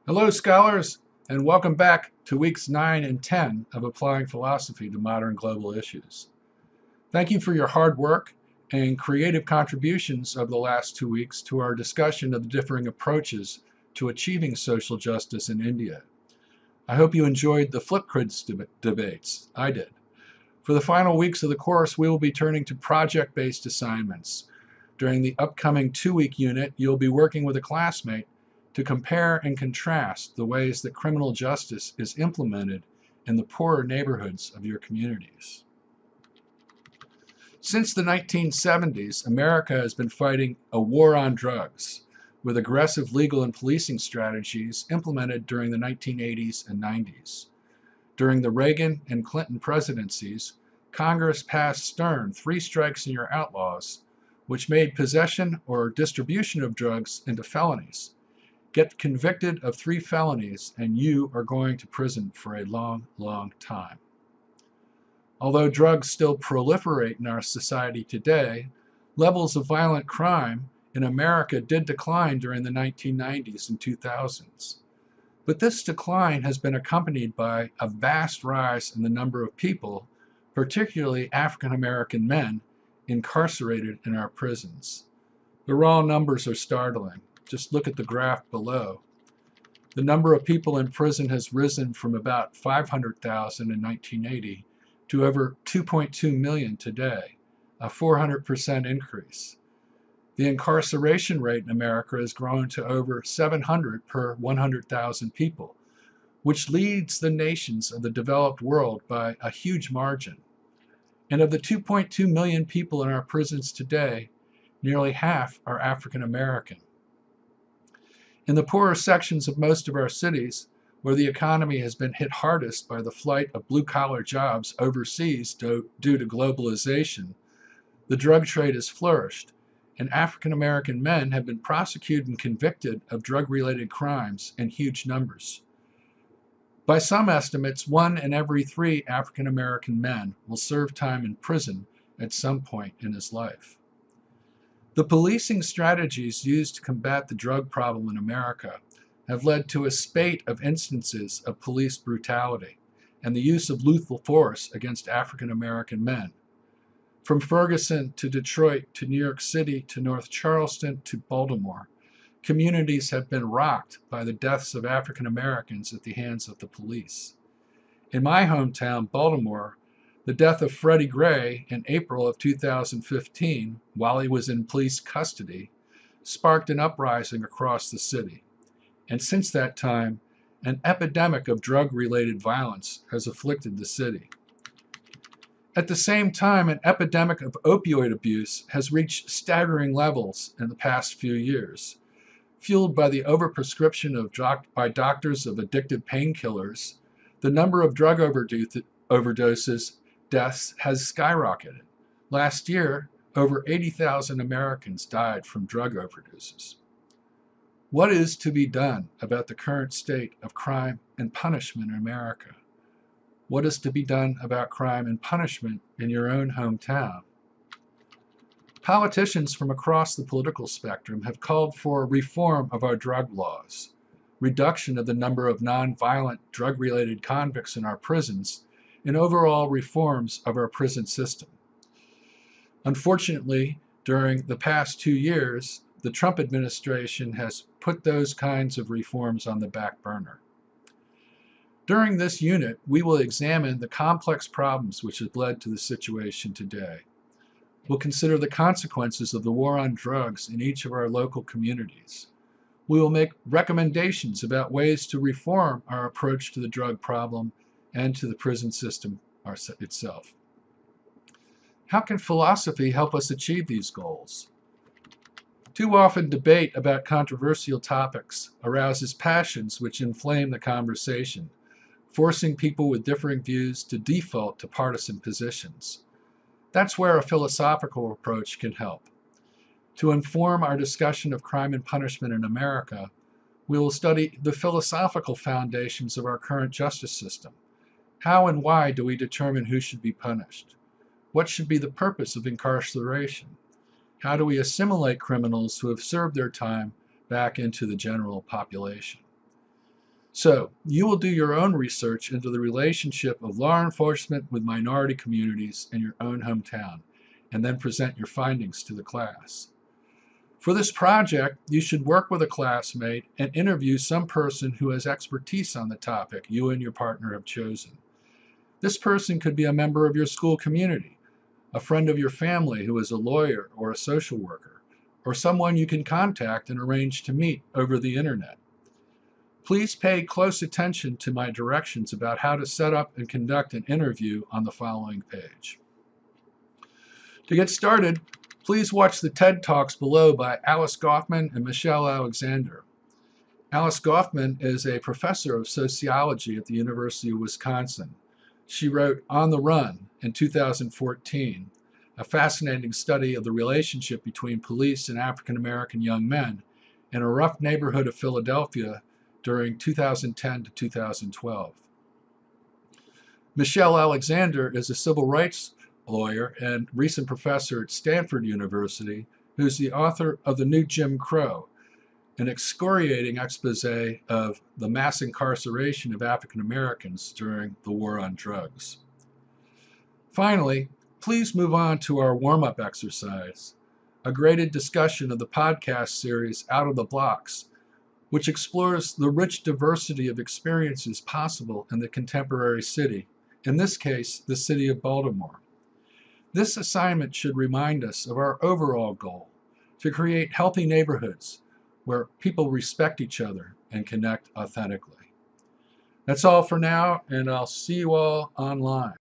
Hello, scholars, and welcome back to weeks 9 and 10 of Applying Philosophy to Modern Global Issues. Thank you for your hard work and creative contributions over the last 2 weeks to our discussion of the differing approaches to achieving social justice in India. I hope you enjoyed the Flipgrids debates. I did. For the final weeks of the course, we will be turning to project-based assignments. During the upcoming 2-week unit, you'll be working with a classmate to compare and contrast the ways that criminal justice is implemented in the poorer neighborhoods of your communities. Since the 1970s, America has been fighting a war on drugs with aggressive legal and policing strategies implemented during the 1980s and 90s. During the Reagan and Clinton presidencies, Congress passed Stern Three Strikes and You're Outlaws, which made possession or distribution of drugs into felonies. Get convicted of 3 felonies and you are going to prison for a long, long time. Although drugs still proliferate in our society today, levels of violent crime in America did decline during the 1990s and 2000s. But this decline has been accompanied by a vast rise in the number of people, particularly African American men, incarcerated in our prisons. The raw numbers are startling. Just look at the graph below. The number of people in prison has risen from about 500,000 in 1980 to over 2.2 million today, a 400% increase. The incarceration rate in America has grown to over 700 per 100,000 people, which leads the nations of the developed world by a huge margin. And of the 2.2 million people in our prisons today, nearly half are African American. In the poorer sections of most of our cities, where the economy has been hit hardest by the flight of blue-collar jobs overseas due to globalization, the drug trade has flourished, and African American men have been prosecuted and convicted of drug-related crimes in huge numbers. By some estimates, 1 in every 3 African American men will serve time in prison at some point in his life. The policing strategies used to combat the drug problem in America have led to a spate of instances of police brutality and the use of lethal force against African American men. From Ferguson to Detroit to New York City to North Charleston to Baltimore, communities have been rocked by the deaths of African Americans at the hands of the police. In my hometown, Baltimore, the death of Freddie Gray in April of 2015, while he was in police custody, sparked an uprising across the city. And since that time, an epidemic of drug-related violence has afflicted the city. At the same time, an epidemic of opioid abuse has reached staggering levels in the past few years. Fueled by the overprescription by doctors of addictive painkillers, the number of drug overdoses deaths has skyrocketed. Last year, over 80,000 Americans died from drug overdoses. What is to be done about the current state of crime and punishment in America? What is to be done about crime and punishment in your own hometown? Politicians from across the political spectrum have called for reform of our drug laws, reduction of the number of nonviolent drug-related convicts in our prisons, and overall reforms of our prison system. Unfortunately, during the past 2 years, the Trump administration has put those kinds of reforms on the back burner. During this unit, we will examine the complex problems which have led to the situation today. We'll consider the consequences of the war on drugs in each of our local communities. We will make recommendations about ways to reform our approach to the drug problem and to the prison system itself. How can philosophy help us achieve these goals? Too often debate about controversial topics arouses passions which inflame the conversation, forcing people with differing views to default to partisan positions. That's where a philosophical approach can help. To inform our discussion of crime and punishment in America, we will study the philosophical foundations of our current justice system. How and why do we determine who should be punished? What should be the purpose of incarceration? How do we assimilate criminals who have served their time back into the general population? So you will do your own research into the relationship of law enforcement with minority communities in your own hometown, and then present your findings to the class. For this project, you should work with a classmate and interview some person who has expertise on the topic you and your partner have chosen. This person could be a member of your school community, a friend of your family who is a lawyer or a social worker, or someone you can contact and arrange to meet over the internet. Please pay close attention to my directions about how to set up and conduct an interview on the following page. To get started, please watch the TED Talks below by Alice Goffman and Michelle Alexander. Alice Goffman is a professor of sociology at the University of Wisconsin. She wrote On the Run in 2014, a fascinating study of the relationship between police and African American young men in a rough neighborhood of Philadelphia during 2010 to 2012. Michelle Alexander is a civil rights lawyer and recent professor at Stanford University, who's the author of The New Jim Crow, an excoriating expose of the mass incarceration of African Americans during the war on drugs. Finally, please move on to our warm-up exercise, a graded discussion of the podcast series Out of the Blocks, which explores the rich diversity of experiences possible in the contemporary city, in this case, the city of Baltimore. This assignment should remind us of our overall goal, to create healthy neighborhoods where people respect each other and connect authentically. That's all for now, and I'll see you all online.